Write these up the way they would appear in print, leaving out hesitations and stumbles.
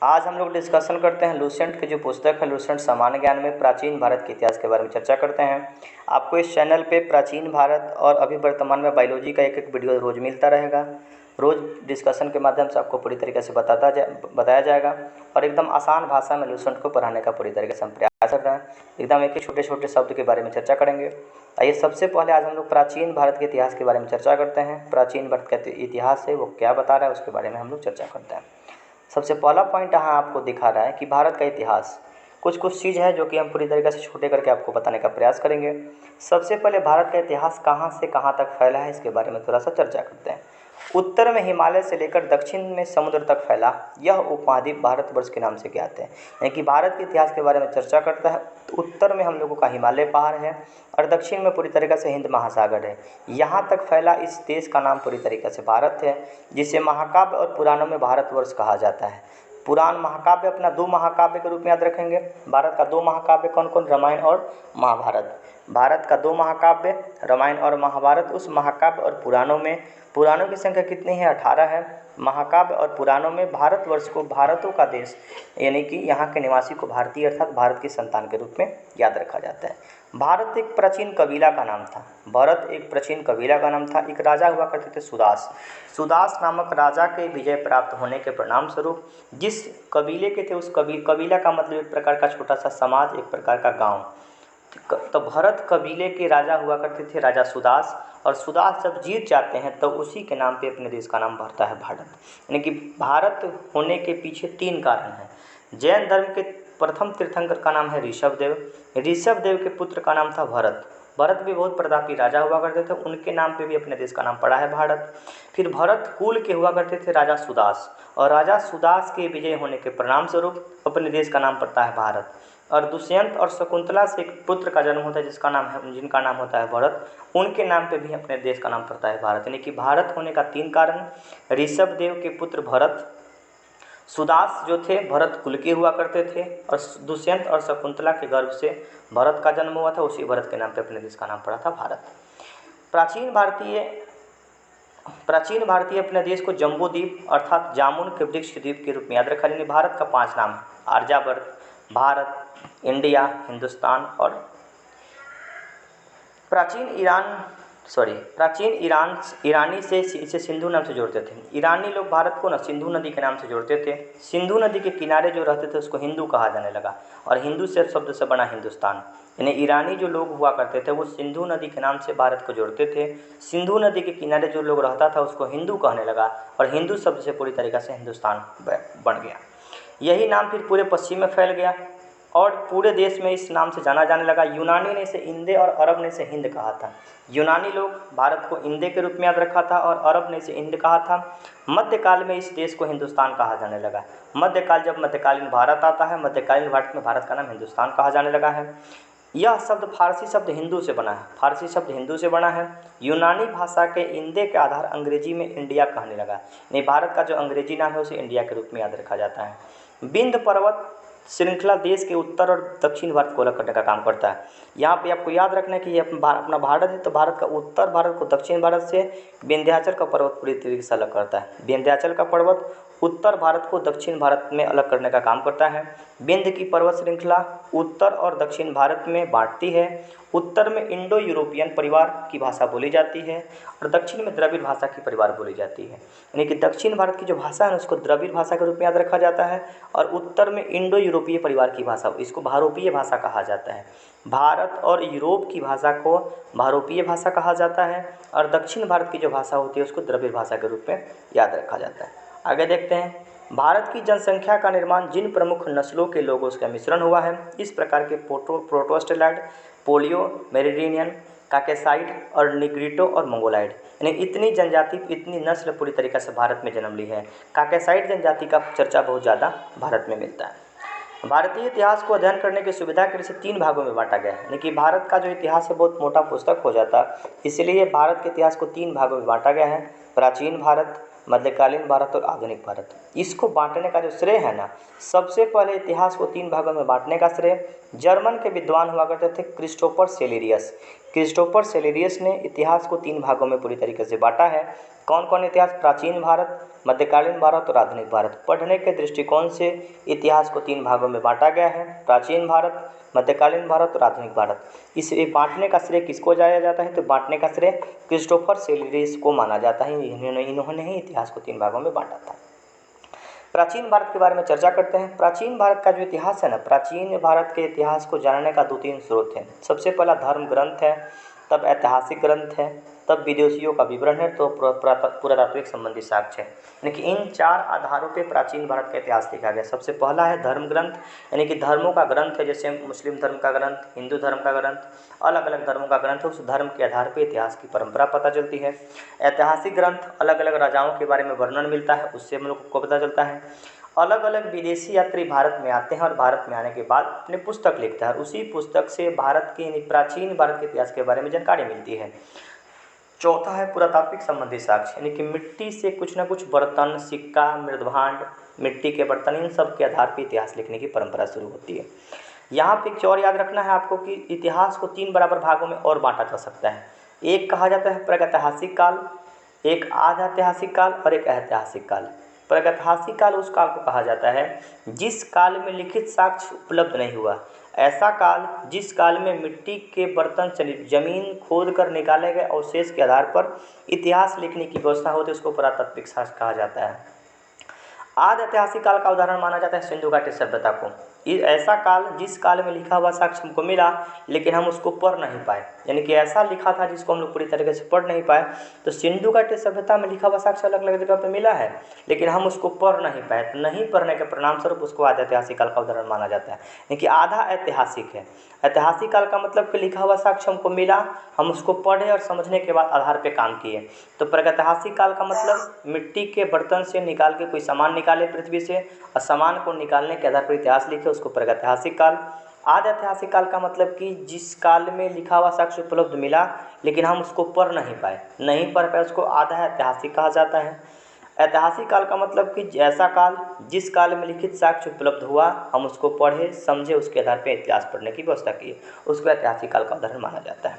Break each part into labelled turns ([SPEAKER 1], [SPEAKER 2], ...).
[SPEAKER 1] आज हम लोग डिस्कशन करते हैं लूसेंट की जो पुस्तक है लूसेंट सामान्य ज्ञान में प्राचीन भारत के इतिहास के बारे में चर्चा करते हैं। आपको इस चैनल पे प्राचीन भारत और अभी वर्तमान में बायोलॉजी का एक वीडियो रोज़ मिलता रहेगा। रोज़ डिस्कशन के माध्यम से आपको पूरी तरीके से बताया जाएगा और एकदम आसान भाषा में लूसेंट को पढ़ाने का पूरी तरीके से हम प्रयास कर रहे हैं। एकदम एक छोटे छोटे शब्द के बारे में चर्चा करेंगे। आइए सबसे पहले आज हम लोग प्राचीन भारत के इतिहास के बारे में चर्चा करते हैं। प्राचीन भारत का इतिहास है वो क्या बता रहा है उसके बारे में हम लोग चर्चा करते हैं। सबसे पहला पॉइंट यहाँ आपको दिखा रहा है कि भारत का इतिहास कुछ चीज़ है जो कि हम पूरी तरीके से छोटे करके आपको बताने का प्रयास करेंगे। सबसे पहले भारत का इतिहास कहाँ से कहाँ तक फैला है इसके बारे में थोड़ा सा चर्चा करते हैं। उत्तर में हिमालय से लेकर दक्षिण में समुद्र तक फैला यह उपमहाद्वीप भारतवर्ष के नाम से ज्ञात है। यानी कि भारत के इतिहास के बारे में चर्चा करता है तो उत्तर में हम लोगों का हिमालय पहाड़ है और दक्षिण में पूरी तरीके से हिंद महासागर है। यहाँ तक फैला इस देश का नाम पूरी तरीके से भारत है, जिसे महाकाव्य और पुराणों में भारतवर्ष कहा जाता है। पुराण महाकाव्य अपना दो महाकाव्य के रूप में याद रखेंगे। भारत का दो महाकाव्य कौन कौन? रामायण और महाभारत। भारत का दो महाकाव्य रामायण और महाभारत। उस महाकाव्य और पुराणों की संख्या कितनी है? 18 है। महाकाव्य और पुराणों में भारतवर्ष को भारतों का देश यानी कि यहाँ के निवासी को भारतीय अर्थात भारत की संतान के रूप में याद रखा जाता है। भारत एक प्राचीन कबीला का नाम था। भारत एक प्राचीन कबीला का नाम था। एक राजा हुआ करते थे सुदास। सुदास नामक राजा के विजय प्राप्त होने के परिणाम स्वरूप जिस कबीले के थे उस कबीला का मतलब एक प्रकार का छोटा सा समाज, एक प्रकार का गांव। तो भरत कबीले के राजा हुआ करते थे राजा सुदास। और सुदास जब जीत जाते हैं तो उसी के नाम पे अपने देश का नाम भरता है भारत। यानी कि भारत होने के पीछे 3 कारण हैं। जैन धर्म के प्रथम तीर्थंकर का नाम है ऋषभदेव। ऋषभदेव के पुत्र का नाम था भरत। भरत भी बहुत प्रतापी राजा हुआ करते थे, उनके नाम पे भी अपने देश का नाम पड़ा है भारत। फिर भरत कुल के हुआ करते थे राजा सुदास और राजा सुदास के विजय होने के परिणाम स्वरूप अपने देश का नाम पड़ता है भारत। और दुष्यंत और शकुंतला से एक पुत्र का जन्म होता है जिनका नाम होता है भरत। उनके नाम पे भी अपने देश का नाम पड़ता है भारत। यानी कि भारत होने का 3 कारण। ऋषभदेव के पुत्र भरत, सुदास जो थे भरत कुल के हुआ करते थे और दुष्यंत और शकुंतला के गर्भ से भरत का जन्म हुआ था। उसी भरत के नाम पे अपने देश का नाम पड़ा था भारत। प्राचीन भारतीय अपने देश को जम्बू द्वीप अर्थात जामुन के वृक्ष द्वीप के रूप में याद रखा। यानी भारत का 5 नाम है: आर्यावर्त, भारत, इंडिया, हिंदुस्तान और ईरानी से इसे सिंधु नाम से जोड़ते थे। ईरानी लोग भारत को सिंधु नदी के नाम से जोड़ते थे। सिंधु नदी के किनारे जो रहते थे उसको हिंदू कहा जाने लगा और हिंदू से शब्द से बना हिंदुस्तान। यानी ईरानी जो लोग हुआ करते थे वो सिंधु नदी के नाम से भारत को जोड़ते थे। सिंधु नदी के किनारे जो लोग रहता था उसको हिंदू कहने लगा और हिंदू शब्द से पूरी तरीक़े से हिंदुस्तान बन गया। यही नाम फिर पूरे पश्चिम में फैल गया और पूरे देश में इस नाम से जाना जाने लगा। यूनानी ने इसे इंदे और अरब ने इसे हिंद कहा था। यूनानी लोग भारत को इंदे के रूप में याद रखा था और अरब ने इसे इंद कहा था। मध्यकाल में इस देश को हिंदुस्तान कहा जाने लगा। जब मध्यकालीन भारत आता है, मध्यकालीन भारत में भारत का नाम हिंदुस्तान कहा जाने लगा है। यह शब्द फारसी शब्द हिंदू से बना है। यूनानी भाषा के इंदे के आधार अंग्रेजी में इंडिया कहने लगा। नहीं, भारत का जो अंग्रेजी नाम है उसे इंडिया के रूप में याद रखा जाता है। विंध्य पर्वत श्रृंखला देश के उत्तर और दक्षिण भारत को अलग करने का काम करता है। यहाँ पे आपको याद रखना है कि ये अपना भारत है तो भारत का उत्तर भारत को दक्षिण भारत से विंध्याचल का पर्वत पूरी तरीके से अलग करता है। विंध्याचल का पर्वत उत्तर भारत को दक्षिण भारत में अलग करने का काम करता है। विंध्य की पर्वत श्रृंखला उत्तर और दक्षिण भारत में बांटती है। उत्तर में इंडो यूरोपियन परिवार की भाषा बोली जाती है और दक्षिण में द्रविड़ भाषा की परिवार बोली जाती है। यानी कि दक्षिण भारत की जो भाषा है उसको द्रविड़ भाषा के रूप में याद रखा जाता है और उत्तर में इंडो यूरोपीय परिवार की भाषा, इसको भारोपीय भाषा कहा जाता है। भारत और यूरोप की भाषा को भारोपीय भाषा कहा जाता है और दक्षिण भारत की जो भाषा होती है उसको द्रविड़ भाषा के रूप में याद रखा जाता है। आगे देखते हैं। भारत की जनसंख्या का निर्माण जिन प्रमुख नस्लों के लोगों का मिश्रण हुआ है इस प्रकार के प्रोटोस्टेलाइड, पोलियो, मेरिडियन, काकेसाइड और निग्रिटो और मंगोलाइड, यानी इतनी जनजाति, इतनी नस्ल पूरी तरीके से भारत में जन्म ली है। काकेसाइड जनजाति का चर्चा बहुत ज़्यादा भारत में मिलता है। भारतीय इतिहास को अध्ययन करने की सुविधा के लिए इसे 3 भागों में बांटा गया है। यानी कि भारत का जो इतिहास है बहुत मोटा पुस्तक हो जाता, इसलिए भारत के इतिहास को 3 भागों में बांटा गया है: प्राचीन भारत, मध्यकालीन भारत और आधुनिक भारत। इसको बांटने का जो श्रेय है ना, सबसे पहले इतिहास को 3 भागों में बांटने का श्रेय जर्मन के विद्वान हुआ करते थे क्रिस्टोफर सेलेरियस ने इतिहास को 3 भागों में पूरी तरीके से बांटा है। कौन कौन इतिहास? प्राचीन भारत, मध्यकालीन भारत और आधुनिक भारत। पढ़ने के दृष्टिकोण से इतिहास को 3 भागों में बांटा गया है, प्राचीन भारत, मध्यकालीन भारत और आधुनिक भारत। इस बांटने का श्रेय किसको जाया जाता है? तो बांटने का श्रेय क्रिस्टोफर सेलेरियस को माना जाता है। इन्होंने ही इतिहास को 3 भागों में बांटा था। प्राचीन भारत के बारे में चर्चा करते हैं। प्राचीन भारत का जो इतिहास है ना, प्राचीन भारत के इतिहास को जानने का 2-3 स्रोत हैं। सबसे पहला धर्म ग्रंथ है, तब ऐतिहासिक ग्रंथ है, तब विदेशियों का विवरण है, तो पुरातात्विक संबंधी साक्ष्य है। यानी कि इन 4 आधारों पे प्राचीन भारत का इतिहास लिखा गया। सबसे पहला है धर्म ग्रंथ, यानी कि धर्मों का ग्रंथ है, जैसे मुस्लिम धर्म का ग्रंथ, हिंदू धर्म का ग्रंथ, अलग अलग धर्मों का ग्रंथ है। उस धर्म के आधार पर इतिहास की परंपरा पता चलती है। ऐतिहासिक ग्रंथ, अलग अलग राजाओं के बारे में वर्णन मिलता है, उससे हम लोग को पता चलता है। अलग अलग विदेशी यात्री भारत में आते हैं और भारत में आने के बाद अपने पुस्तक लिखते हैं, और उसी पुस्तक से भारत के प्राचीन भारत के इतिहास के बारे में जानकारी मिलती है। चौथा है पुरातात्विक संबंधी साक्ष्य, यानी कि मिट्टी से कुछ ना कुछ बर्तन, सिक्का, मृदभांड, मिट्टी के बर्तन, इन सब के आधार पर इतिहास लिखने की परंपरा शुरू होती है। यहाँ पे एक और याद रखना है आपको कि इतिहास को 3 बराबर भागों में और बांटा जा सकता है। एक कहा जाता है प्रागैतिहासिक काल, एक आध ऐतिहासिक काल और एक ऐतिहासिक काल। प्रागैतिहासिक काल उस काल को कहा जाता है जिस काल में लिखित साक्ष्य उपलब्ध नहीं हुआ। ऐसा काल जिस काल में मिट्टी के बर्तन जमीन खोद कर निकाले गए अवशेष के आधार पर इतिहास लिखने की व्यवस्था होती है, उसको पुरातात्विक साक्ष्य कहा जाता है। आदि ऐतिहासिक काल का उदाहरण माना जाता है सिंधु घाटी सभ्यता को। ऐसा काल जिस काल में लिखा हुआ साक्ष्य हमको मिला लेकिन हम उसको पढ़ नहीं पाए, यानी कि ऐसा लिखा था जिसको हम लोग पूरी तरीके से पढ़ नहीं पाए। तो सिंधु घाटी सभ्यता में लिखा हुआ साक्ष्य अलग अलग जगह पर मिला है लेकिन हम उसको पढ़ नहीं पाए, तो नहीं पढ़ने के परिणाम स्वरूप उसको आदि ऐतिहासिक काल का उदाहरण माना जाता है। यानी कि आधा ऐतिहासिक है। ऐतिहासिक काल का मतलब कि लिखा हुआ साक्ष्य हमको मिला, हम उसको पढ़े और समझने के बाद आधार पे काम किए। तो प्रागैतिहासिक काल का मतलब मिट्टी के बर्तन से निकाल के कोई सामान निकाले पृथ्वी से और सामान को निकालने के आधार पर इतिहास लिखे, उसको प्रागैतिहासिक काल। आदि ऐतिहासिक काल का मतलब कि जिस काल में लिखा हुआ साक्ष्य उपलब्ध मिला लेकिन हम उसको पढ़ नहीं पाए, उसको आधा ऐतिहासिक कहा जाता है। ऐतिहासिक काल का मतलब कि ऐसा काल जिस काल में लिखित साक्ष्य उपलब्ध हुआ, हम उसको पढ़े समझे, उसके आधार पर इतिहास पढ़ने की व्यवस्था की, उसको ऐतिहासिक काल का उदाहरण माना जाता है।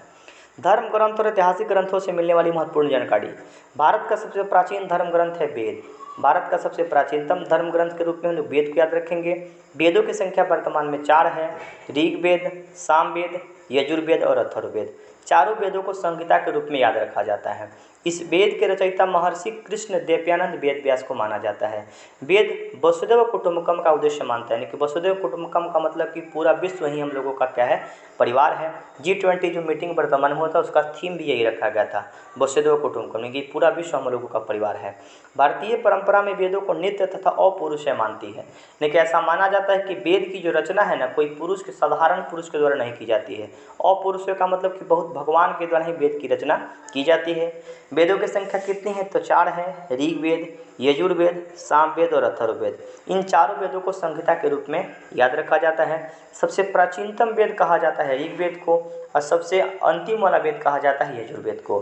[SPEAKER 1] धर्म ग्रंथ और ऐतिहासिक ग्रंथों से मिलने वाली महत्वपूर्ण जानकारी। भारत का सबसे प्राचीन धर्म ग्रंथ है वेद। भारत का सबसे प्राचीनतम धर्म ग्रंथ के रूप में हम लोग वेद को याद रखेंगे। वेदों की संख्या वर्तमान में 4 है, ऋग्वेद, सामवेद, यजुर्वेद और अथर्ववेद। चारों वेदों को संहिता के रूप में याद रखा जाता है। इस वेद के रचयिता महर्षि कृष्ण द्वैपायन वेद व्यास को माना जाता है। वेद वसुदेव कुटुंबकम का उद्देश्य मानता है, यानी कि वसुदेव कुटुंबकम का मतलब कि पूरा विश्व ही हम लोगों का क्या है, परिवार है। G20 जो मीटिंग वर्तमान में हुआ था उसका थीम भी यही रखा गया था, वसुदेव कुटुंबकम, यानी कि पूरा विश्व हम लोगों का परिवार है। भारतीय परंपरा में वेदों को नित्य तथा अपुरुष मानती है, लेकिन ऐसा माना जाता है कि वेद की जो रचना है ना, कोई पुरुष के साधारण पुरुष के द्वारा नहीं की जाती है। अपुरुष का मतलब कि बहुत भगवान के द्वारा ही वेद की रचना की जाती है। वेदों की संख्या कितनी है? तो 4 है, ऋग्वेद, यजुर्वेद, सामवेद और अथर्ववेद। इन चारों वेदों को संहिता के रूप में याद रखा जाता है। सबसे प्राचीनतम वेद कहा जाता है ऋग्वेद को और सबसे अंतिम वाला वेद कहा जाता है यजुर्वेद को।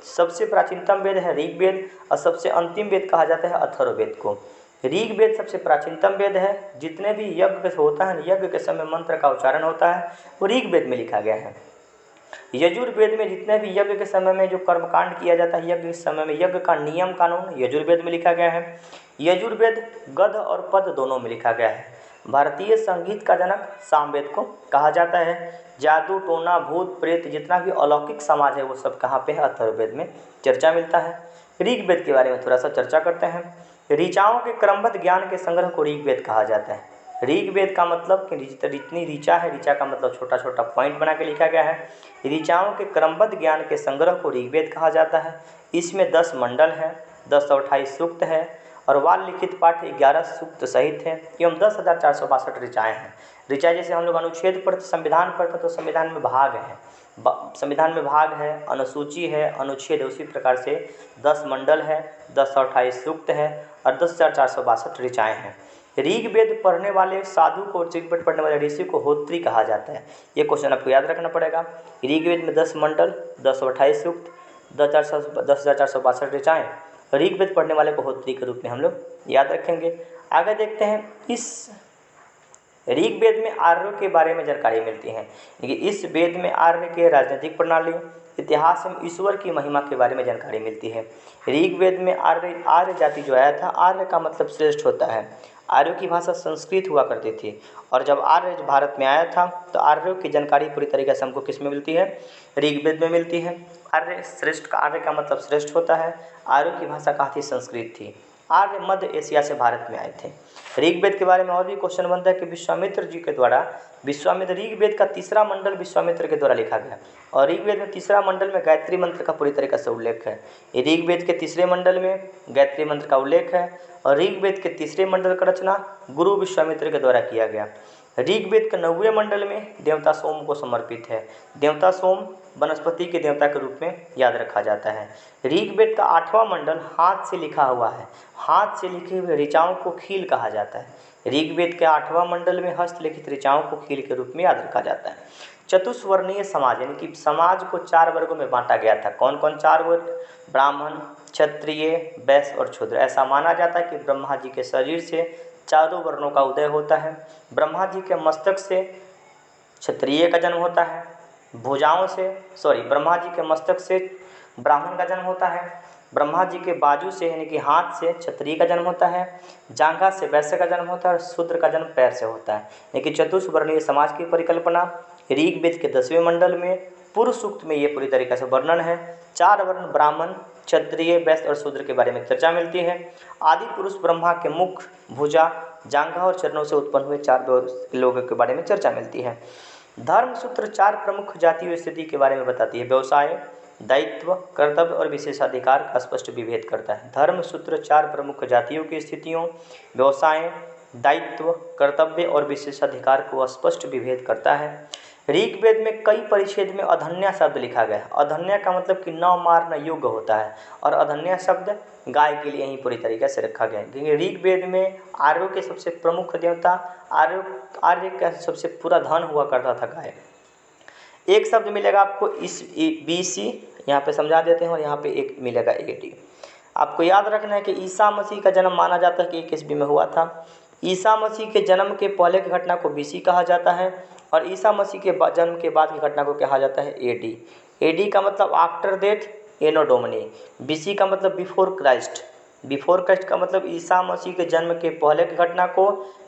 [SPEAKER 1] सबसे प्राचीनतम वेद है ऋग्वेद और सबसे अंतिम वेद कहा जाता है अथर्ववेद को। ऋग्वेद सबसे प्राचीनतम वेद है। जितने भी यज्ञ होता है, यज्ञ के समय मंत्र का उच्चारण होता है वो ऋग्वेद में लिखा गया है। यजुर्वेद में जितने भी यज्ञ के समय में जो कर्मकांड किया जाता है, यज्ञ के समय में यज्ञ का नियम कानून यजुर्वेद में लिखा गया है। यजुर्वेद गद्य और पद्य दोनों में लिखा गया है। भारतीय संगीत का जनक सामवेद को कहा जाता है। जादू टोना भूत प्रेत जितना भी अलौकिक समाज है वो सब कहाँ पे है? अथर्ववेद में चर्चा मिलता है। ऋग्वेद के बारे में थोड़ा सा चर्चा करते हैं। ऋचाओं के क्रमबद्ध ज्ञान के संग्रह को ऋग्वेद कहा जाता है। ऋग्वेद का मतलब कि जितनी ऋचा है, ऋचा का मतलब छोटा छोटा पॉइंट बना के लिखा गया है। ऋचाओं के क्रमबद्ध ज्ञान के संग्रह को ऋग्वेद कहा जाता है। इसमें 10 मंडल हैं, 1028 सूक्त है और वाल लिखित पाठ 11 सूक्त सहित है एवं 10,462 ऋचाएँ हैं। ऋचा जैसे हम लोग अनुच्छेद पढ़ते, संविधान पढ़ते तो संविधान में भाग है, संविधान में भाग है, अनुसूची है, अनुच्छेद है, उसी प्रकार से 10 मंडल है, 1028 सूक्त है और 10,462 ऋचाएँ हैं। ऋग्वेद पढ़ने वाले साधु को, ऋग्वेद पढ़ने वाले ऋषि को होत्री कहा जाता है। ये क्वेश्चन आपको याद रखना पड़ेगा। ऋग्वेद में 10 मंडल, 1028 सूक्त, 10,462 ऋचाएँ, ऋग्वेद पढ़ने वाले को होत्री के रूप में हम लोग याद रखेंगे। आगे देखते हैं, इस ऋग्वेद में आर्यों के बारे में जानकारी मिलती है। देखिए इस वेद में आर्य के राजनीतिक प्रणाली, इतिहास में ईश्वर की महिमा के बारे में जानकारी मिलती है। ऋग्वेद में आर्य जाति जो आया था, आर्य का मतलब श्रेष्ठ होता है। आर्यों की भाषा संस्कृत हुआ करती थी, और जब आर्य भारत में आया था तो आर्यों की जानकारी पूरी तरीके से हमको किस में मिलती है? ऋग्वेद में मिलती है। आर्य का मतलब श्रेष्ठ होता है। आर्यों की भाषा कहाँ थी? संस्कृत थी। आर्य मध्य एशिया से भारत में आए थे। ऋग्वेद के बारे में और भी क्वेश्चन बनता है कि विश्वामित्र जी के द्वारा ऋग्वेद का तीसरा मंडल विश्वामित्र के द्वारा लिखा गया, और ऋग्वेद में तीसरा मंडल में गायत्री मंत्र का पूरी तरीके से उल्लेख है। ऋग्वेद के तीसरे मंडल में गायत्री मंत्र का उल्लेख है, और ऋग्वेद के तीसरे मंडल का रचना गुरु विश्वामित्र के द्वारा किया गया। ऋग्वेद के 9वें मंडल में देवता सोम को समर्पित है। देवता सोम वनस्पति के देवता के रूप में याद रखा जाता है। ऋग्वेद का 8वां मंडल हाथ से लिखा हुआ है। हाथ से लिखे हुए ऋचाओं को खील कहा जाता है। ऋग्वेद के 8वां मंडल में हस्तलिखित ऋचाओं को खील के रूप में याद रखा जाता है। चतुष्वर्णीय समाज यानी कि समाज को 4 वर्गों में बांटा गया था। कौन कौन 4 वर्ग? ब्राह्मण, क्षत्रिय, वैश्य और शूद्र। ऐसा माना जाता है कि ब्रह्मा जी के शरीर से चारों वर्णों का उदय होता है। ब्रह्मा जी के मस्तक से क्षत्रिय का जन्म होता है, ब्रह्मा जी के मस्तक से ब्राह्मण का जन्म होता है, ब्रह्मा जी के बाजू से यानी कि हाथ से क्षत्रिय का जन्म होता है, जांघा से वैश्य का जन्म होता है, और शूद्र का जन्म पैर से होता है। लेकिन चतुष्वर्णीय समाज की परिकल्पना ऋग्वेद के 10वें मंडल में पूर्व सूक्त में ये पूरी तरीके से वर्णन है। 4 वर्ण ब्राह्मण, क्षत्रिय, वैश्य और शूद्र के बारे में चर्चा मिलती है। आदि पुरुष ब्रह्मा के मुख, भुजा, जांघा और चरणों से उत्पन्न हुए 4 लोगों के बारे में चर्चा मिलती है। धर्मसूत्र 4 प्रमुख जातीय स्थिति के बारे में बताती है। व्यवसाय, दायित्व, कर्तव्य और विशेषाधिकार का स्पष्ट विभेद करता है। धर्मसूत्र 4 प्रमुख जातियों की स्थितियों, व्यवसाय, दायित्व, कर्तव्य और विशेषाधिकार को स्पष्ट विभेद करता है। ऋग्वेद में कई परिच्छेद में अधन्या शब्द लिखा गया है। अधन्या का मतलब कि न मारना योग्य होता है, और अधन्या शब्द गाय के लिए ही पूरी तरीके से रखा गया है। क्योंकि ऋग्वेद में आर्यों के सबसे प्रमुख देवता आर्य का सबसे पूरा धन हुआ करता था गाय। एक शब्द मिलेगा आपको इस BC, यहाँ पे समझा देते हैं, और यहाँ पे एक मिलेगा AD। आपको याद रखना है कि ईसा मसीह का जन्म माना जाता है कि 21 ईस्वी में हुआ था। ईसा मसीह के जन्म के पहले की घटना को BC कहा जाता है, और ईसा मसीह के जन्म के बाद की घटना को कहा जाता है AD। AD का मतलब आफ्टर डेथ, एनो डोमिनी। BC का मतलब बिफोर क्राइस्ट। बिफोर क्राइस्ट का मतलब ईसा मसीह के जन्म के पहले की घटना को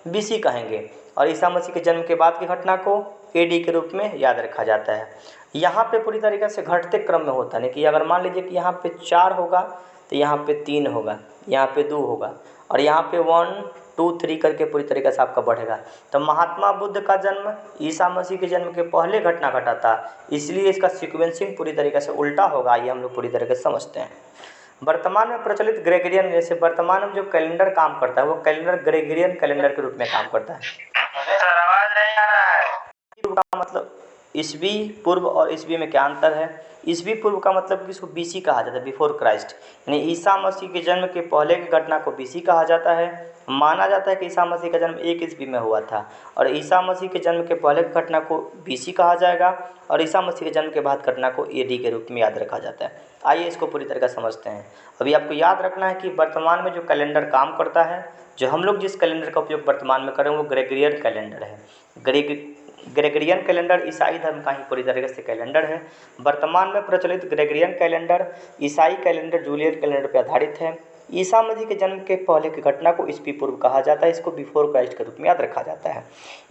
[SPEAKER 1] BC कहेंगे, और ईसा मसीह के जन्म के बाद की घटना को AD के रूप में याद रखा जाता है। यहाँ पे पूरी तरीके से घटते क्रम में होता है कि अगर मान लीजिए कि यहाँ पे 4 होगा तो यहाँ पे 3 होगा, यहाँ पे 2 होगा, और यहाँ पे 1, 2, 3 करके पूरी तरीके से आपका बढ़ेगा। तो महात्मा बुद्ध का जन्म ईसा मसीह के जन्म के पहले घटना घटा था, इसलिए इसका सीक्वेंसिंग पूरी तरीके से उल्टा होगा। ये हम लोग पूरी तरीके से समझते हैं। वर्तमान में प्रचलित ग्रेगोरियन, जैसे वर्तमान में जो कैलेंडर काम करता है वो कैलेंडर ग्रेगोरियन कैलेंडर के रूप में काम करता है। आवाज नहीं आ रहा है। का मतलब ईस्वी पूर्व, और ईस्वी में क्या अंतर है? ईस्वी पूर्व का मतलब कि इसको BC कहा जाता है, बिफोर क्राइस्ट, यानी ईसा मसीह के जन्म के पहले की घटना को BC कहा जाता है। माना जाता है कि ईसा मसीह का जन्म 1 ईस्वी में हुआ था, और ईसा मसीह के जन्म के पहले की घटना को BC कहा जाएगा, और ईसा मसीह के जन्म के बाद घटना को AD के रूप में याद रखा जाता है। आइए इसको पूरी तरह समझते हैं। अभी आपको याद रखना है कि वर्तमान में जो कैलेंडर काम करता है, जो हम लोग जिस कैलेंडर का उपयोग वर्तमान में करें वो ग्रेगोरियन कैलेंडर है। ग्रेगोरियन कैलेंडर ईसाई धर्म का ही पूरी तरीके से कैलेंडर है। वर्तमान में प्रचलित ग्रेगोरियन कैलेंडर ईसाई कैलेंडर जूलियन कैलेंडर पर आधारित है। ईसा मसीह के जन्म के पहले की घटना को ईस्वी पूर्व कहा जाता है, इसको बिफोर क्राइस्ट के रूप में याद रखा जाता है।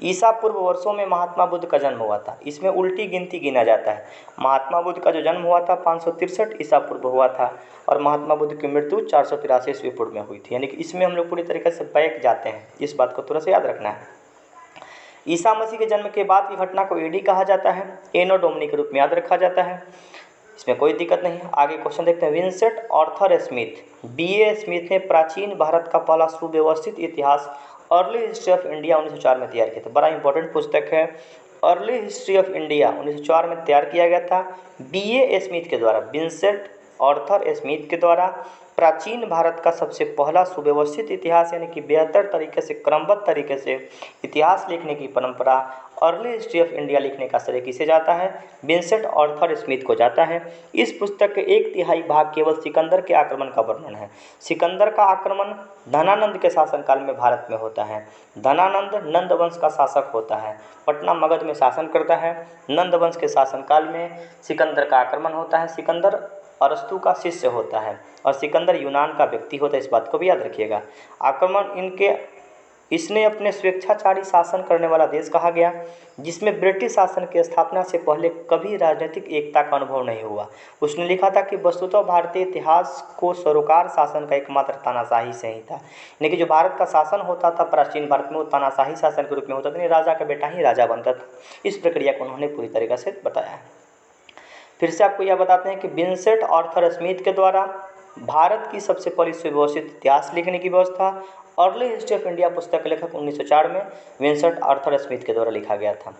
[SPEAKER 1] ईसा पूर्व वर्षों में महात्मा बुद्ध का जन्म हुआ था, इसमें उल्टी गिनती गिना जाता है। महात्मा बुद्ध का जो जन्म हुआ था 563 ईसा पूर्व हुआ था, और महात्मा बुद्ध की मृत्यु 483 ईस्वी पूर्व में हुई थी, यानी कि इसमें हम लोग पूरी तरीके से बैक जाते हैं। इस बात को थोड़ा सा याद रखना है। ईसा मसीह के जन्म के बाद की घटना को AD कहा जाता है, एनो डोमिनी के रूप में याद रखा जाता है। इसमें कोई दिक्कत नहीं है। आगे क्वेश्चन देखते हैं। Vincent Arthur Smith, BA Smith ने प्राचीन भारत का पहला सुव्यवस्थित इतिहास अर्ली हिस्ट्री ऑफ इंडिया 1904 में तैयार किया था। बड़ा इंपॉर्टेंट पुस्तक है। अर्ली हिस्ट्री ऑफ इंडिया 1904 में तैयार किया गया था BA स्मिथ के द्वारा, विंसेंट आर्थर स्मिथ के द्वारा। प्राचीन भारत का सबसे पहला सुव्यवस्थित इतिहास यानी कि बेहतर तरीके से क्रमबद्ध तरीके से इतिहास लिखने की परंपरा अर्ली हिस्ट्री ऑफ इंडिया लिखने का श्रेय किसे जाता है? विंसेंट आर्थर स्मिथ को जाता है। इस पुस्तक के 1/3 भाग केवल सिकंदर के आक्रमण का वर्णन है। सिकंदर का आक्रमण धनानंद के शासनकाल में भारत में होता है। धनानंद नंद वंश का शासक होता है, पटना मगध में शासन करता है। नंद वंश के शासनकाल में सिकंदर का आक्रमण होता है। सिकंदर अरस्तु का शिष्य होता है और सिकंदर यूनान का व्यक्ति होता है, इस बात को भी याद रखिएगा। आक्रमण इसने अपने स्वेच्छाचारी शासन करने वाला देश कहा गया, जिसमें ब्रिटिश शासन की स्थापना से पहले कभी राजनीतिक एकता का अनुभव नहीं हुआ। उसने लिखा था कि वस्तुतः भारतीय इतिहास को सरोकार शासन का एकमात्र तानाशाही से ही था, यानी कि जो भारत का शासन होता था प्राचीन भारत में वो तानाशाही शासन के रूप में होता था, यानी राजा का बेटा ही राजा बनता था। इस प्रक्रिया को उन्होंने पूरी तरीके से बताया है। फिर से आपको यह बताते हैं कि विंसेंट आर्थर स्मिथ के द्वारा भारत की सबसे पहली सुव्यवस्थित इतिहास लिखने की व्यवस्था अर्ली हिस्ट्री ऑफ इंडिया पुस्तक के लेखक 1904 में विंसेंट आर्थर स्मिथ के द्वारा लिखा गया था।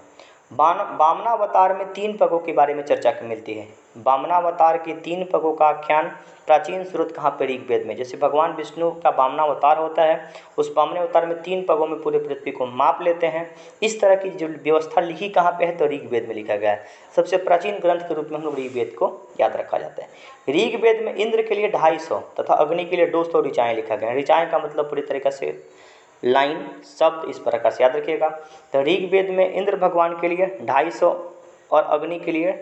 [SPEAKER 1] वामनावतार में 3 पगों के बारे में चर्चा मिलती है। वामनावतार के 3 पगों का आख्यान प्राचीन स्रोत कहाँ पे? ऋग्वेद में। जैसे भगवान विष्णु का वामनावतार होता है, उस वामनावतार में 3 पगों में पूरे पृथ्वी को माप लेते हैं। इस तरह की जो व्यवस्था लिखी कहाँ पे है? तो ऋग्वेद में लिखा गया है। सबसे प्राचीन ग्रंथ के रूप में हम लोग ऋग्वेद को याद रखा जाता है। ऋग्वेद में इंद्र के लिए 250 तथा अग्नि के लिए 200 ऋचाएँ लिखा गया है। ऋचाएँ का मतलब पूरी तरीके से लाइन शब्द इस प्रकार से याद रखिएगा। तो ऋग्वेद में इंद्र भगवान के लिए 250 और अग्नि के लिए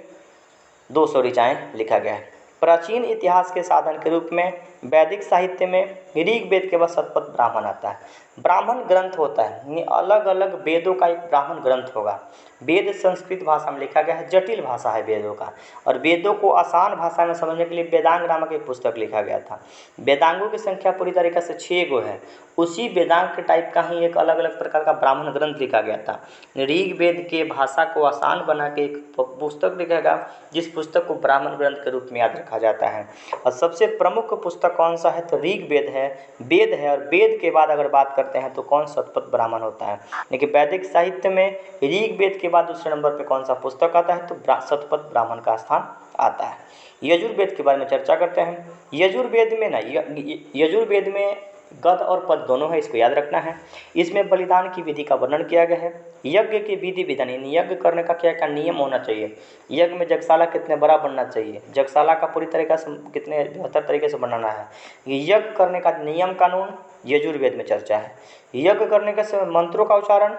[SPEAKER 1] 200 ऋचाएँ लिखा गया है। प्राचीन इतिहास के साधन के रूप में वैदिक साहित्य में ऋग्वेद के बाद शतपथ ब्राह्मण आता है। ब्राह्मण ग्रंथ होता है, यानी अलग अलग वेदों का एक ब्राह्मण ग्रंथ होगा। वेद संस्कृत भाषा में लिखा गया है, जटिल भाषा है वेदों का, और वेदों को आसान भाषा में समझने के लिए वेदांग नामक एक पुस्तक लिखा गया था। वेदांगों की संख्या पूरी तरीके से 6 गो है। उसी वेदांग के टाइप का ही एक अलग अलग प्रकार का ब्राह्मण ग्रंथ लिखा गया था। ऋग्वेद के भाषा को आसान बना के एक पुस्तक लिखा गया, जिस पुस्तक को ब्राह्मण ग्रंथ के रूप में याद रखा जाता है। और सबसे प्रमुख पुस्तक कौन सा है? तो ऋग्वेद है, वेद है, और वेद के बाद अगर बात करते हैं तो कौन? शतपथ ब्राह्मण होता है। लेकिन वैदिक साहित्य में ऋग्वेद के बाद दूसरे नंबर पे कौन सा पुस्तक आता है? तो शतपथ ब्राह्मण का स्थान आता है। यजुर्वेद के बारे में चर्चा करते हैं। यजुर्वेद में गद और पद दोनों है, इसको याद रखना है। इसमें बलिदान की विधि का वर्णन किया गया है। यज्ञ की विधि विधान, यज्ञ करने का क्या क्या नियम होना चाहिए, यज्ञ में यज्ञशाला कितने बड़ा बनना चाहिए, यज्ञशाला का पूरी तरीका से कितने बेहतर तरीके से बनाना है, यज्ञ करने का नियम कानून यजुर्वेद में चर्चा है। यज्ञ करने के समय मंत्रों का उच्चारण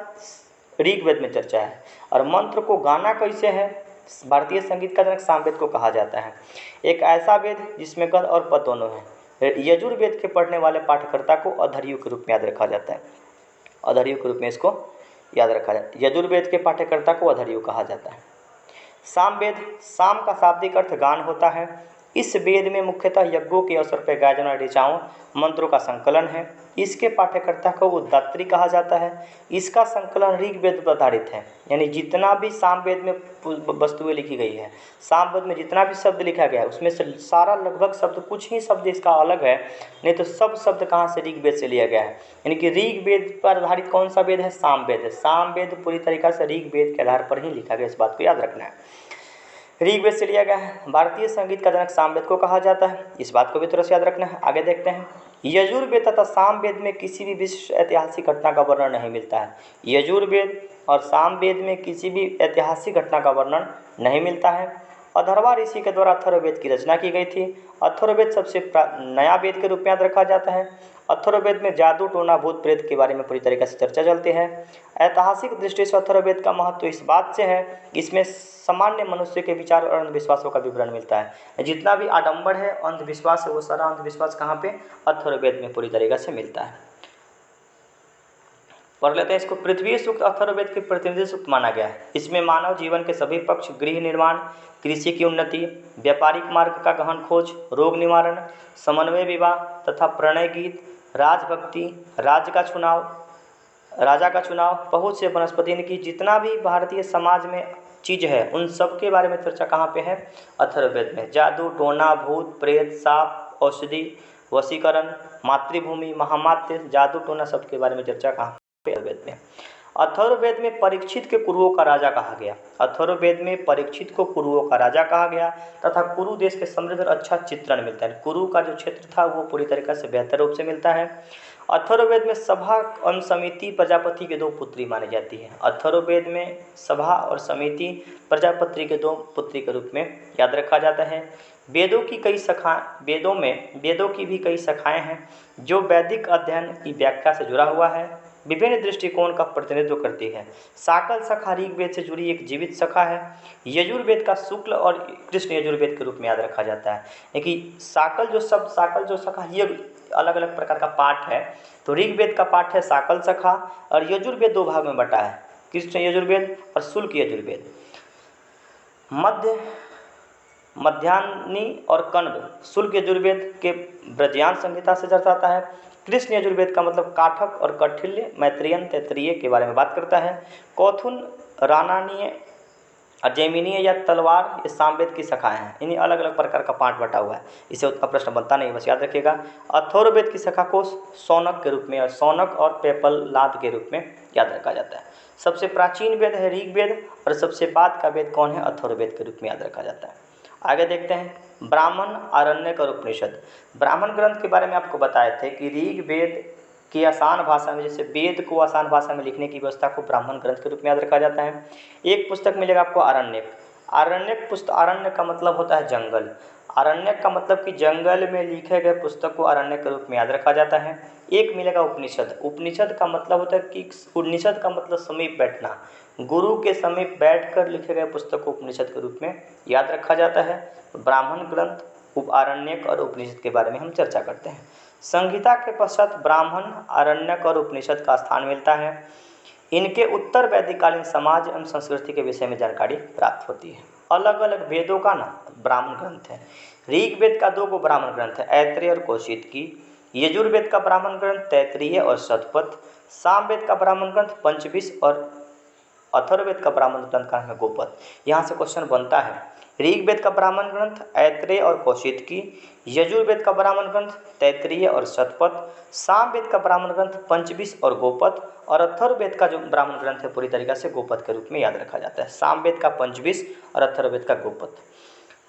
[SPEAKER 1] ऋग्वेद में चर्चा है। और मंत्र को गाना कैसे है? भारतीय संगीत का जनक सामवेद को कहा जाता है। एक ऐसा वेद जिसमें गद और पद दोनों हैं। यजुर्वेद के पढ़ने वाले पाठकर्ता को अधर्यु के रूप में याद रखा जाता है। अधर्यु के रूप में इसको याद रखा जाता है। यजुर्वेद के पाठकर्ता को अधर्यु कहा जाता है। सामवेद, साम का शाब्दिक अर्थ गान होता है। इस वेद में मुख्यतः यज्ञों के अवसर पर गाए जाने वाले ऋचाओं मंत्रों का संकलन है। इसके पाठ्यकर्ता को उद्धात्री कहा जाता है। इसका संकलन ऋग्वेद पर आधारित है, यानी जितना भी सामवेद में वस्तुएं लिखी गई है, सामवेद में जितना भी शब्द लिखा गया है उसमें से सारा लगभग शब्द, कुछ ही शब्द इसका अलग है, नहीं तो सब शब्द कहाँ से? ऋग्वेद से लिया गया है। यानी कि ऋग्वेद पर आधारित कौन सा वेद है? सामवेद। सामवेद पूरी तरीक़ा से ऋग्वेद के आधार पर ही लिखा गया, इस बात को याद रखना है। ऋग्वेद से लिया गया है। भारतीय संगीत का जनक सामवेद को कहा जाता है, इस बात को भी थोड़ा सा याद रखना है। आगे देखते हैं। यजुर्वेद तथा सामवेद में किसी भी विशिष्ट ऐतिहासिक घटना का वर्णन नहीं मिलता है। यजुर्वेद और सामवेद में किसी भी ऐतिहासिक घटना का वर्णन नहीं मिलता है। अथर्वा ऋषि के द्वारा अथर्ववेद की रचना की गई थी। अथर्ववेद सबसे नया वेद के रूप में याद रखा जाता है। अथर्ववेद में जादू टोना भूत प्रेत के बारे में पूरी तरीके से चर्चा चलती है। ऐतिहासिक दृष्टि से अथर्ववेद का महत्व इस बात से है कि इसमें सामान्य मनुष्य के विचार और अंधविश्वासों का विवरण मिलता है। जितना भी आडंबर है, अंधविश्वास है, वो सारा अंधविश्वास कहाँ पे? अथर्ववेद में पूरी तरीके से मिलता है। पढ़ लेते हैं इसको। पृथ्वी सूक्त अथर्ववेद के प्रतिनिधि सूक्त माना गया है। इसमें मानव जीवन के सभी पक्ष, गृह निर्माण, कृषि की उन्नति, व्यापारिक मार्ग का गहन खोज, रोग निवारण, समन्वय विवाह तथा प्रणय गीत, राजभक्ति, राजा का चुनाव, बहुत से वनस्पति की जितना भी भारतीय समाज में चीज़ है उन सब के बारे में चर्चा कहाँ पे है? अथर्ववेद में। जादू टोना भूत प्रेत साप औषधि वशीकरण मातृभूमि महामात्य जादू टोना सब के बारे में चर्चा कहाँ पे? अथर्ववेद में। अथर्ववेद में परीक्षित के कुरुओं का राजा कहा गया। अथर्ववेद में परीक्षित को कुरुओं का राजा कहा गया तथा कुरु देश के समृद्ध और अच्छा चित्रण मिलता है। कुरु का जो क्षेत्र था वो पूरी तरीके से बेहतर रूप से मिलता है। अथर्ववेद में सभा और समिति प्रजापति के 2 पुत्री मानी जाती है। अथर्ववेद में सभा और समिति प्रजापति के 2 पुत्री के रूप में याद रखा जाता है। वेदों की भी कई शाखाएं हैं जो वैदिक अध्ययन की व्याख्या से जुड़ा हुआ है, विभिन्न दृष्टिकोण का प्रतिनिधित्व करती है। साकल शाखा ऋग्वेद से जुड़ी एक जीवित शाखा है। यजुर्वेद का शुक्ल और कृष्ण यजुर्वेद के रूप में याद रखा जाता है। लेकिन साकल जो शाखा ये अलग अलग प्रकार का पाठ है। तो ऋग्वेद का पाठ है साकल शाखा और यजुर्वेद 2 भाग में बटा है, कृष्ण यजुर्वेद और शुक्ल यजुर्वेद। मध्याह्नी और कण्व शुक्ल यजुर्वेद के ब्रजयान संहिता से दर्शाता है। कृष्ण यजुर्वेद का मतलब काठक और कठिल्य मैत्रेयन तैत्तिरीय के बारे में बात करता है। कौथुन रानानीय और जैमिनीय या तलवार ये सामवेद की शाखाएं हैं। इन्हीं अलग अलग प्रकार का पाठ बटा हुआ है, इसे उतना प्रश्न बनता नहीं, बस याद रखिएगा। अथर्ववेद की शाखा को सौनक के रूप में और सौनक और पेपलाद के रूप में याद रखा जाता है। सबसे प्राचीन वेद है ऋग्वेद और सबसे बाद का वेद कौन है? अथर्ववेद के रूप में याद रखा जाता है। आगे देखते हैं ब्राह्मण, आरण्यक और उपनिषद। ब्राह्मण ग्रंथ के बारे में आपको बताए थे कि ऋग्वेद की आसान भाषा में, जैसे वेद को आसान भाषा में लिखने की व्यवस्था को ब्राह्मण ग्रंथ के रूप में याद रखा जाता है। एक पुस्तक मिलेगा आपको आरण्यक। आरण्य का मतलब होता है जंगल। आरण्यक का मतलब कि जंगल में लिखे गए पुस्तक को आरण्यक के रूप में याद रखा जाता है। एक मिलेगा उपनिषद। उपनिषद का मतलब होता है कि उपनिषद का मतलब समीप बैठना, गुरु के समीप बैठकर लिखे गए पुस्तक को उपनिषद के रूप में याद रखा जाता है। ब्राह्मण ग्रंथ, आरण्यक और उपनिषद के बारे में हम चर्चा करते हैं। संहिता के पश्चात ब्राह्मण, आरण्यक और उपनिषद का स्थान मिलता है। इनके उत्तर वैदिककालीन समाज एवं संस्कृति के विषय में जानकारी प्राप्त होती है। अलग अलग वेदों का ना ब्राह्मण ग्रंथ है। ऋग्वेद का 2 ब्राह्मण ग्रंथ है, ऐत्रेय और कौशितकी। यजुर्वेद का ब्राह्मण ग्रंथ तैत्तिरीय और शतपथ। सामवेद का ब्राह्मण ग्रंथ पंचविश और अथर्ववेद का ब्राह्मण ग्रंथ का है गोपद। यहाँ से क्वेश्चन बनता है, ऋग्वेद का ब्राह्मण ग्रंथ ऐत्रेय और कौशितकी, यजुर्वेद का ब्राह्मण ग्रंथ तैत्तिरीय और शतपथ, सामवेद का ब्राह्मण ग्रंथ पंचविश और गोपद और अथर्ववेद का जो ब्राह्मण ग्रंथ है पूरी तरीके से गोपद के रूप में याद रखा जाता है। सामवेद का पंचविश और अथर्ववेद का गोपद।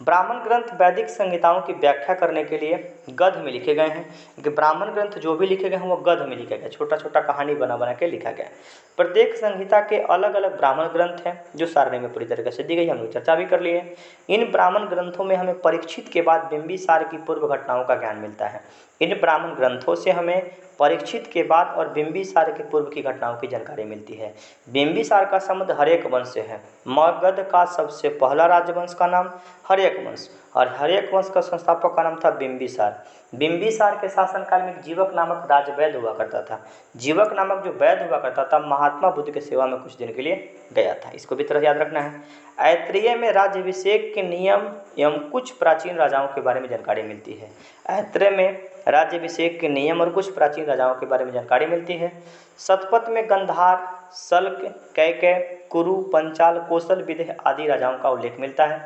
[SPEAKER 1] ब्राह्मण ग्रंथ वैदिक संहिताओं की व्याख्या करने के लिए गद्य में लिखे गए हैं, कि ब्राह्मण ग्रंथ जो भी लिखे गए हैं वो गद्य में लिखे गए, छोटा छोटा कहानी बना बना के लिखा गया है। प्रत्येक संहिता के अलग अलग ब्राह्मण ग्रंथ हैं जो सारणी में पूरी तरीके से दी गई, हम लोग चर्चा भी कर लिए। इन ब्राह्मण ग्रंथों में हमें परीक्षित के बाद बिंबिसार की पूर्व घटनाओं का ज्ञान मिलता है। इन ब्राह्मण ग्रंथों से हमें परीक्षित के बाद और बिंबिसार के पूर्व की घटनाओं की जानकारी मिलती है। बिंबिसार का संबंध हर्यक वंश से है। मगध का सबसे पहला राजवंश का नाम हर्यक वंश और हर्यक वंश का संस्थापक का नाम था बिंबिसार। बिंबिसार के शासनकाल में जीवक नामक राजवैद्य हुआ करता था। जीवक नामक जो वैद्य हुआ करता था महात्मा बुद्ध की सेवा में कुछ दिन के लिए गया था, इसको भी तरह याद रखना है। ऐत्रेय में राज्याभिषेक के नियम एवं कुछ प्राचीन राजाओं के बारे में जानकारी मिलती है। ऐत्रेय में राज्याभिषेक के नियम और कुछ प्राचीन राजाओं के बारे में जानकारी मिलती है। शतपथ में गंधार, सल्क, कैकेय, कुरु, पंचाल, कौशल, विदेह आदि राजाओं का उल्लेख मिलता है।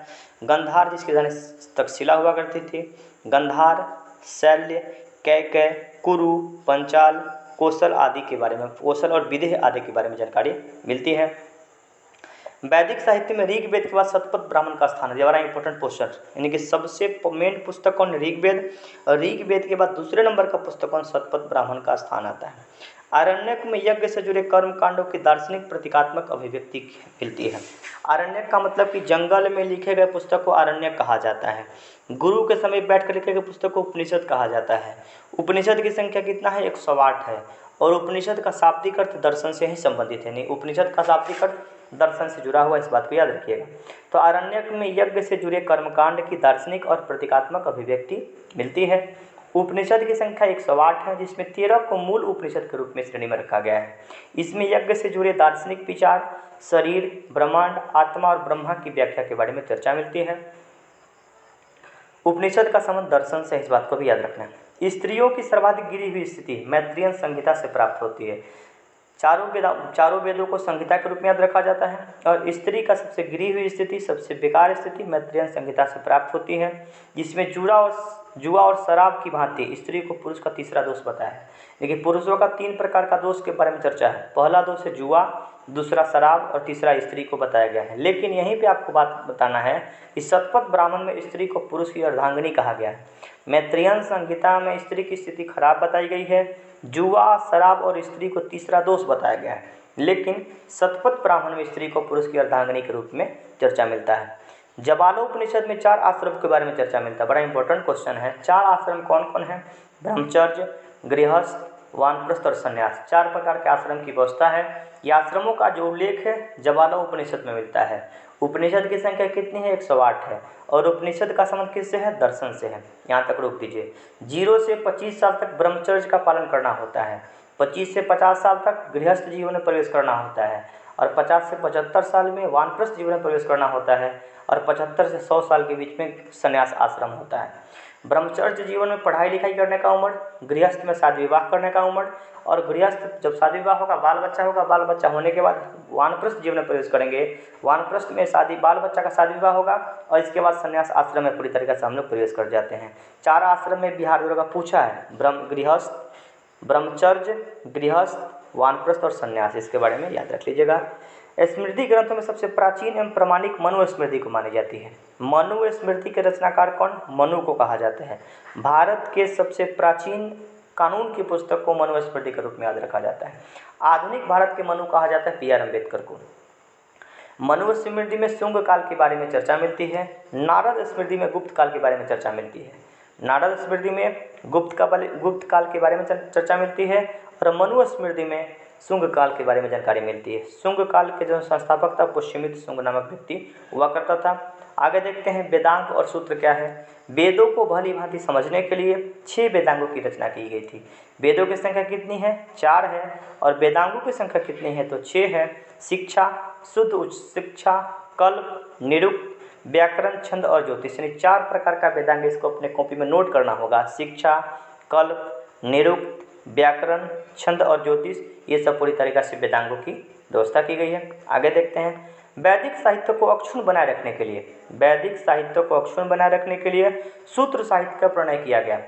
[SPEAKER 1] गंधार जिसकी राजधानी तक्षशिला हुआ करती थी। गंधार, शैल्य, कैकेय, कुरु, पंचाल, कौशल आदि के बारे में, कौशल और विदेह आदि के बारे में जानकारी मिलती है। वैदिक साहित्य में ऋग्वेद के बाद शतपथ ब्राह्मण का स्थान है। बड़ा इंपॉर्टेंट क्वेश्चन, यानी कि सबसे मेन पुस्तक कौन? ऋग्वेद, और ऋग्वेद के बाद दूसरे नंबर का पुस्तक कौन? शतपथ ब्राह्मण का स्थान आता है। आरण्यक में यज्ञ से जुड़े कर्म कांडों की दार्शनिक प्रतीकात्मक अभिव्यक्ति मिलती है। आरण्यक का मतलब कि जंगल में लिखे गए पुस्तक को आरण्यक कहा जाता है। गुरु के समीप बैठकर लिखे गए पुस्तक को उपनिषद कहा जाता है। उपनिषद की संख्या कितना है? 108 है और उपनिषद का शाब्दिक अर्थ दर्शन से ही संबंधित है। नहीं, उपनिषद का शाब्दिक अर्थ दर्शन से जुड़ा हुआ, इस बात को याद रखिएगा। तो आरण्यक में यज्ञ से जुड़े कर्मकांड की दार्शनिक और प्रतीकात्मक अभिव्यक्ति मिलती है। उपनिषद की संख्या 108 है, जिसमें 13 को मूल उपनिषद के रूप में श्रेणी में रखा गया है। इसमें यज्ञ से जुड़े दार्शनिक विचार, शरीर, ब्रह्मांड, आत्मा और ब्रह्मा की व्याख्या के बारे में चर्चा मिलती है। उपनिषद का संबंध दर्शन से, इस बात को भी याद रखना है। स्त्रियों की सर्वाधिक गिरी हुई स्थिति मैत्रेयन संहिता से प्राप्त होती है। चारों वेदों को संहिता के रूप में याद रखा जाता है। और स्त्री का सबसे गिरी हुई स्थिति, सबसे बेकार स्थिति मैत्रेयन संहिता से प्राप्त होती है, जिसमें जुआ और शराब की भांति स्त्री को पुरुष का तीसरा दोष बताया है। देखिए, पुरुषों का 3 प्रकार का दोष के बारे में चर्चा है। पहला दोष है जुआ, दूसरा शराब और तीसरा स्त्री को बताया गया है। लेकिन यहीं पे आपको बात बताना है कि शतपथ ब्राह्मण में स्त्री को पुरुष की अर्धांगिनी कहा गया है। मैत्रेयन संहिता में स्त्री की स्थिति खराब बताई गई है। जुआ, शराब और स्त्री को तीसरा दोष बताया गया है। लेकिन शतपथ ब्राह्मण में स्त्री को पुरुष की अर्धांगिनी के रूप में चर्चा मिलता है। जबालोपनिषद में 4 आश्रम के बारे में चर्चा मिलता है। बड़ा इंपॉर्टेंट क्वेश्चन है। 4 आश्रम कौन कौन है? ब्रह्मचर्य, गृहस्थ, वानप्रस्थ और संन्यास। 4 प्रकार के आश्रम की व्यवस्था है। ये आश्रमों का जो उल्लेख है जबालोपनिषद में मिलता है। उपनिषद की संख्या कितनी है? 108 है। और उपनिषद का संबंध किससे है? दर्शन से है। यहाँ तक रोक दीजिए। 0 से 25 साल तक ब्रह्मचर्य का पालन करना होता है। 25 से 50 साल तक गृहस्थ जीवन में प्रवेश करना होता है। और 50 से 75 साल में वानप्रस्थ जीवन में प्रवेश करना होता है। और 75 से 100 साल के बीच में संन्यास आश्रम होता है। ब्रह्मचर्य जीवन में पढ़ाई लिखाई करने का उम्र, गृहस्थ में शादी विवाह करने का उम्र, और गृहस्थ जब शादी विवाह होगा, बाल बच्चा होगा, बाल बच्चा होने के बाद वानप्रस्थ जीवन में प्रवेश करेंगे। वानप्रस्थ में बाल बच्चा का शादी विवाह होगा और इसके बाद संन्यास आश्रम में पूरी तरीके से हम लोग प्रवेश कर जाते हैं। 4 आश्रम में बिहार द्वारा पूछा है, ब्रह्मचर्य, गृहस्थ, वानप्रस्थ और संन्यास। इसके बारे में याद रख लीजिएगा। स्मृति ग्रंथों में सबसे प्राचीन एवं प्रमाणिक मनुस्मृति को मानी जाती है। मनुस्मृति के रचनाकार कौन? मनु को कहा जाता है। भारत के सबसे प्राचीन कानून की पुस्तक को मनुस्मृति के रूप में याद रखा जाता है। आधुनिक भारत के मनु कहा जाता है पी.आर. अम्बेडकर को। मनुस्मृति में शुंग काल के बारे में चर्चा मिलती है। नारद स्मृति में गुप्त काल के बारे में चर्चा मिलती है। नारद स्मृति में गुप्त काल के बारे में चर्चा मिलती है और मनुस्मृति में शुंग काल के बारे में जानकारी मिलती है। शुंग काल के जो संस्थापक था पुष्यमित्र शुंग नामक व्यक्ति हुआ करता था। आगे देखते हैं वेदांग और सूत्र क्या है। वेदों को भली भांति समझने के लिए 6 वेदांगों की रचना की गई थी। वेदों की संख्या कितनी है? 4 है। और वेदांगों की संख्या कितनी है? तो 6 है। शिक्षा, शुद्ध उच्च शिक्षा, कल्प, निरुक्त, व्याकरण, छंद और ज्योतिष, यानी 4 प्रकार का वेदांग। इसको अपने कॉपी में नोट करना होगा। शिक्षा, कल्प, निरुक्त, व्याकरण, छंद और ज्योतिष, ये सब पूरी तरीक़ा से वेदांगों की व्यवस्था की गई है। आगे देखते हैं। वैदिक साहित्य को अक्षुण्ण बनाए रखने के लिए सूत्र साहित्य का प्रणय किया गया।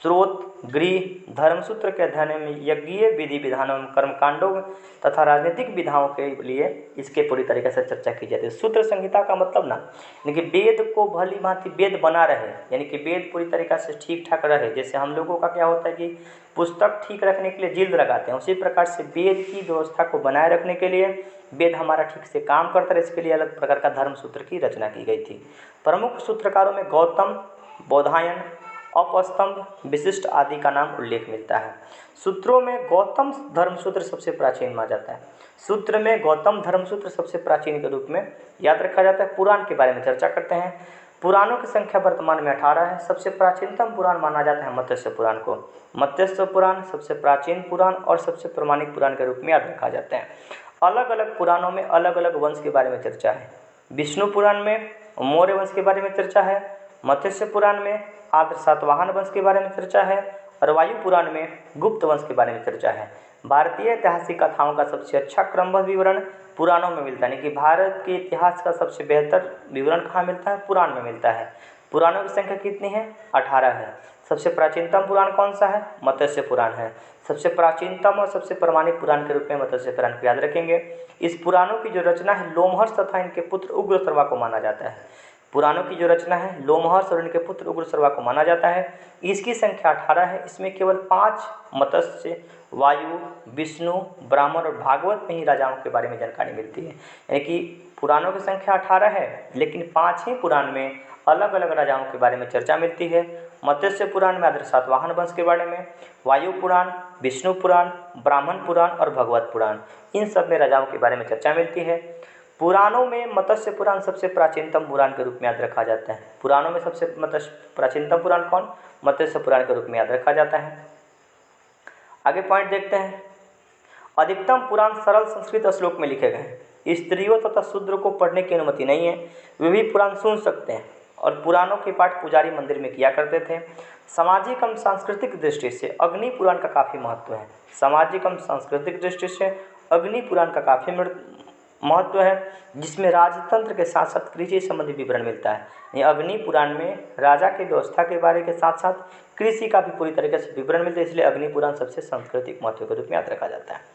[SPEAKER 1] स्रोत, गृह, धर्मसूत्र के अध्ययन में यज्ञीय विधि विधानों, कर्मकांडों तथा राजनीतिक विधाओं के लिए इसके पूरी तरीके से चर्चा की जाती है। सूत्र संहिता का मतलब ना, यानी कि वेद को भली भांति वेद बना रहे, यानी कि वेद पूरी तरीके से ठीक ठाक रहे। जैसे हम लोगों का क्या होता है कि पुस्तक ठीक रखने के लिए जिल्द लगाते हैं, उसी प्रकार से वेद की व्यवस्था को बनाए रखने के लिए वेद हमारा ठीक से काम करता है। इसके लिए अलग प्रकार का धर्मसूत्र की रचना की गई थी। प्रमुख सूत्रकारों में गौतम, बोधायन, अपस्तंभ, विशिष्ट आदि का नाम उल्लेख मिलता है। सूत्रों में गौतम धर्मसूत्र सबसे प्राचीन माना जाता है। सूत्र में गौतम धर्मसूत्र सबसे प्राचीन के रूप में याद रखा जाता है। पुराण के बारे में चर्चा करते हैं। पुराणों की संख्या वर्तमान में 18 है। सबसे प्राचीनतम पुराण माना जाता है मत्स्य पुराण को। मत्स्य पुराण सबसे प्राचीन पुराण और सबसे प्रमाणिक पुराण के रूप में याद रखा जाता है। अलग अलग पुराणों में अलग अलग वंश के बारे में चर्चा है। विष्णु पुराण में मौर्य वंश के बारे में चर्चा है। मत्स्य पुराण में आद्र सातवाहन वंश के बारे में चर्चा है। और वायु पुराण में गुप्त वंश के बारे में चर्चा है। भारतीय ऐतिहासिक कथाओं का सबसे अच्छा क्रमबद्ध विवरण पुराणों में मिलता है, यानी कि भारत के इतिहास का सबसे बेहतर विवरण कहाँ मिलता है? पुराण में मिलता है। पुराणों की संख्या कितनी है? 18 है। सबसे प्राचीनतम पुराण कौन सा है? मत्स्य पुराण है। सबसे प्राचीनतम और सबसे प्रमाणिक पुराण के रूप में मत्स्य पुराण को याद रखेंगे। इस पुराणों की जो रचना है लोमहर्ष तथा इनके पुत्र उग्रश्रवा को माना जाता है। पुराणों की जो रचना है लोमहर्ष और इनके पुत्र उग्रश्रवा को माना जाता है। इसकी संख्या 18 है। इसमें केवल 5 मत्स्य, वायु, विष्णु, ब्राह्मण और भागवत में ही राजाओं के बारे में जानकारी मिलती है। यानी कि पुराणों की संख्या 18 है, लेकिन 5 ही पुराण में अलग अलग राजाओं के बारे में चर्चा मिलती है। मत्स्य पुराण में आद्र सातवाहन वंश के बारे में, वायु पुराण, विष्णु पुराण, ब्राह्मण पुराण और भगवत पुराण, इन सब में राजाओं के बारे में चर्चा मिलती है। पुराणों में मत्स्य पुराण सबसे प्राचीनतम पुराण के रूप में याद रखा जाता है। पुराणों में सबसे प्राचीनतम पुराण कौन? मत्स्य पुराण के रूप में याद रखा जाता है। आगे पॉइंट देखते हैं। अधिकतम पुराण सरल संस्कृत श्लोक में लिखे गए हैं। स्त्रियों तथा शूद्र को पढ़ने की अनुमति नहीं है। वे भी पुराण सुन सकते हैं और पुराणों के पाठ पुजारी मंदिर में किया करते थे। सामाजिक एवं सांस्कृतिक दृष्टि से अग्नि पुराण का काफ़ी महत्व है। सामाजिक एवं सांस्कृतिक दृष्टि से अग्नि पुराण का काफ़ी महत्व है, जिसमें राजतंत्र के साथ साथ कृषि संबंधी विवरण मिलता है। ये अग्नि पुराण में राजा की व्यवस्था के बारे के साथ साथ कृषि का भी पूरी तरीके से विवरण मिलता है, इसलिए अग्नि पुराण सबसे सांस्कृतिक महत्व के रूप में याद रखा जाता है।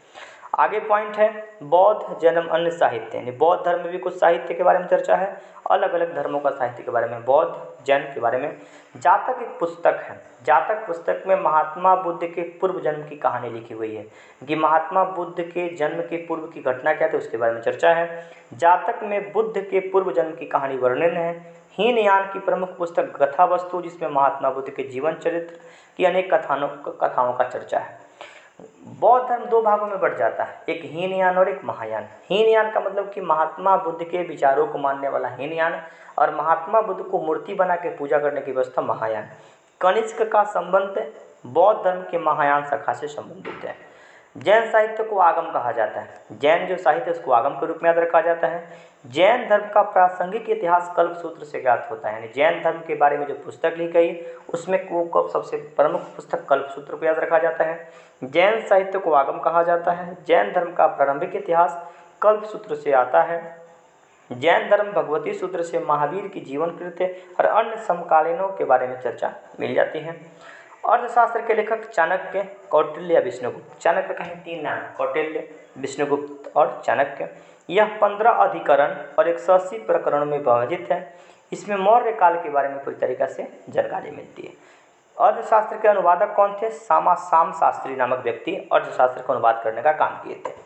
[SPEAKER 1] आगे पॉइंट है बौद्ध जन्म अन्य साहित्य, यानी बौद्ध धर्म में भी कुछ साहित्य के बारे में चर्चा है, अलग अलग धर्मों का साहित्य के बारे में, बौद्ध जैन के बारे में। जातक एक पुस्तक है, जातक पुस्तक में महात्मा बुद्ध के पूर्व जन्म की कहानी लिखी हुई है कि महात्मा बुद्ध के जन्म के पूर्व की घटना क्या थी उसके बारे में चर्चा है। जातक में बुद्ध के पूर्व जन्म की कहानी वर्णन है। हीनयान की प्रमुख पुस्तक कथा वस्तु, जिसमें महात्मा बुद्ध के जीवन चरित्र की अनेक कथाओं का चर्चा है। बौद्ध धर्म दो भागों में बढ़ जाता है, एक हीनयान और एक महायान। हीनयान का मतलब कि महात्मा बुद्ध के विचारों को मानने वाला हीनयान, और महात्मा बुद्ध को मूर्ति बना के पूजा करने की व्यवस्था महायान। कनिष्क का संबंध बौद्ध धर्म के महायान शाखा से संबंधित है। जैन साहित्य को आगम कहा जाता है, जैन जो साहित्य उसको आगम के रूप में याद रखा जाता है। जैन धर्म का प्रासंगिक इतिहास कल्पसूत्र से ज्ञात होता है, यानी जैन धर्म के बारे में जो पुस्तक लिखी गई उसमें वो सबसे प्रमुख पुस्तक कल्पसूत्र को याद रखा जाता है। जैन साहित्य को आगम कहा जाता है। जैन धर्म का प्रारंभिक इतिहास कल्पसूत्र से आता है। जैन धर्म भगवती सूत्र से महावीर की जीवन कृत्य और अन्य समकालीनों के बारे में चर्चा मिल जाती है। अर्थशास्त्र के लेखक चाणक्य, कौटिल्य या विष्णुगुप्त। चाणक्य का है 3 नाम, कौटिल्य, विष्णुगुप्त और चाणक्य। यह 15 अधिकरण और 180 प्रकरणों में विभाजित है। इसमें मौर्य काल के बारे में पूरी तरीके से जानकारी मिलती है। अर्थशास्त्र के अनुवादक कौन थे? साम शास्त्री नामक व्यक्ति अर्थशास्त्र का अनुवाद करने का काम किए थे।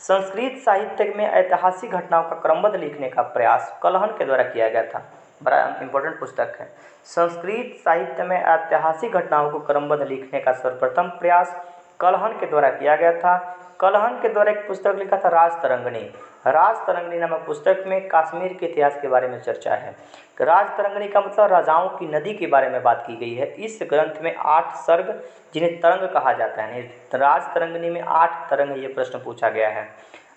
[SPEAKER 1] संस्कृत साहित्य में ऐतिहासिक घटनाओं का क्रमबद्ध लिखने का प्रयास कलहन के द्वारा किया गया था। बड़ा इंपॉर्टेंट पुस्तक है। संस्कृत साहित्य में ऐतिहासिक घटनाओं को क्रमबद्ध लिखने का सर्वप्रथम प्रयास कलहन के द्वारा किया गया था। कलहन के द्वारा एक पुस्तक लिखा था राजतरंगिणी। राजतरंगिणी नामक पुस्तक में कश्मीर के इतिहास के बारे में चर्चा है। राजतरंगिणी का मतलब राजाओं की नदी के बारे में बात की गई है। इस ग्रंथ में 8 सर्ग जिन्हें तरंग कहा जाता है। राजतरंगिणी में 8 तरंग, ये प्रश्न पूछा गया है।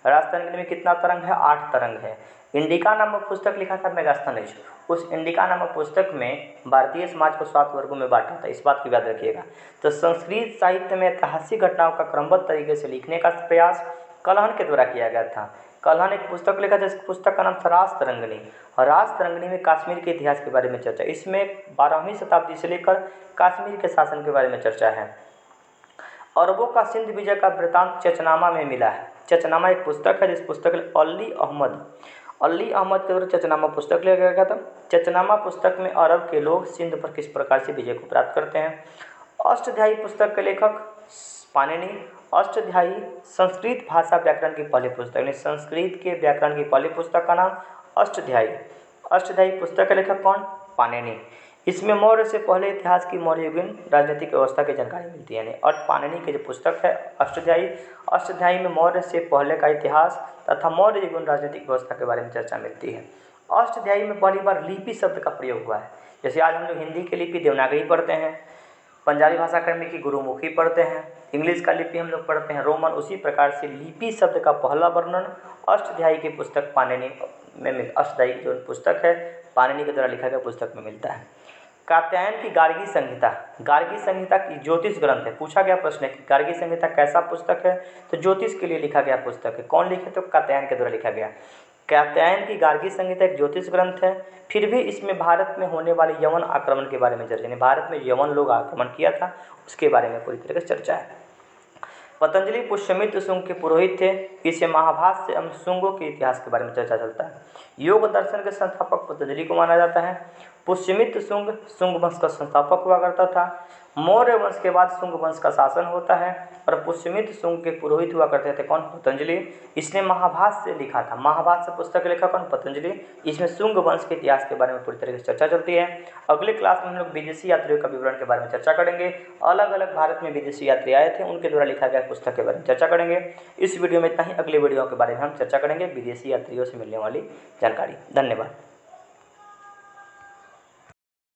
[SPEAKER 1] राजतरंगिणी में कितना तरंग है? 8 तरंग है। इंडिका नामक पुस्तक लिखा था मेगास्थनीज। उस इंडिका नामक पुस्तक में भारतीय समाज को 7 वर्गों में बांटा था, इस बात की याद रखिएगा। तो संस्कृत साहित्य में ऐतिहासिक घटनाओं का क्रमबद्ध तरीके से लिखने का प्रयास कलहन के द्वारा किया गया था। कलहन एक पुस्तक लिखा था, इस पुस्तक का नाम था राजतरंगिणी। और राजतरंगिणी में कश्मीर के इतिहास के बारे में चर्चा, इसमें 12वीं शताब्दी से लेकर कश्मीर के शासन के बारे में चर्चा है। अरबों का सिंध विजय का वृतांत चचनामा में मिला है। चचनामा एक पुस्तक है, जिस पुस्तक अली अहमद के द्वारा चचनामा पुस्तक लिखा गया था। चचनामा पुस्तक में अरब के लोग सिंध पर किस प्रकार से विजय को प्राप्त करते हैं। अष्टाध्यायी पुस्तक के लेखक पाणिनि। अष्टाध्यायी संस्कृत भाषा व्याकरण की पहली पुस्तक, यानी संस्कृत के व्याकरण की पहली पुस्तक का नाम अष्टाध्यायी। अष्टाध्यायी पुस्तक के लेखक कौन? पाणिनि। इसमें मौर्य से पहले इतिहास की मौर्ययुगीन राजनीतिक व्यवस्था की जानकारी मिलती है। यानी और पाणिनि की जो पुस्तक है अष्टाध्यायी में मौर्य से पहले का इतिहास तथा मौर्ययुगीन राजनीतिक व्यवस्था के बारे में चर्चा मिलती है। अष्टाध्यायी में पहली बार लिपि शब्द का प्रयोग हुआ है। जैसे आज हम लोग हिंदी की लिपि देवनागरी पढ़ते हैं, पंजाबी भाषा कर्मी की गुरुमुखी पढ़ते हैं, इंग्लिश का लिपि हम लोग पढ़ते हैं रोमन, उसी प्रकार से लिपि शब्द का पहला वर्णन अष्टाध्यायी की पुस्तक पाणिनि में अष्टाध्यायी जो पुस्तक है पाणिनि के द्वारा लिखा गया पुस्तक में मिलता है। कात्यायन की गार्गी संहिता की ज्योतिष ग्रंथ है। पूछा गया प्रश्न है कि गार्गी संहिता कैसा पुस्तक है, तो ज्योतिष के लिए लिखा गया पुस्तक है। कौन लिखे? तो कात्यायन के द्वारा लिखा गया। कात्यायन की गार्गी संहिता एक ज्योतिष ग्रंथ है। फिर भी इसमें भारत में होने वाले यवन आक्रमण के बारे में चर्चा, यानी भारत में यवन लोग आक्रमण किया था उसके बारे में पूरी तरह से चर्चा है। पतंजलि पुष्यमित्र शुंग के पुरोहित थे। इसे महाभाष्य एवं शुंगों के इतिहास के बारे में चर्चा चलता है। योग दर्शन के संस्थापक पतंजलि को माना जाता है। पुष्यमित्र शुंग वंश का संस्थापक हुआ करता था। मौर्य वंश के बाद शुंग वंश का शासन होता है और पुष्यमित्र शुंग के पुरोहित हुआ करते थे कौन? पतंजलि। इसने महाभाष्य लिखा था। महाभाष्य पुस्तक लेखा कौन? पतंजलि। इसमें शुंग वंश के इतिहास के बारे में पूरी तरीके से चर्चा चलती है। अगले क्लास में हम लोग विदेशी यात्रियों का विवरण के बारे में चर्चा करेंगे। अलग अलग भारत में विदेशी यात्री आए थे, उनके द्वारा लिखा गया पुस्तक के बारे में चर्चा करेंगे। इस वीडियो में इतना ही। अगले वीडियो के बारे में हम चर्चा करेंगे विदेशी यात्रियों से मिलने वाली जानकारी। धन्यवाद।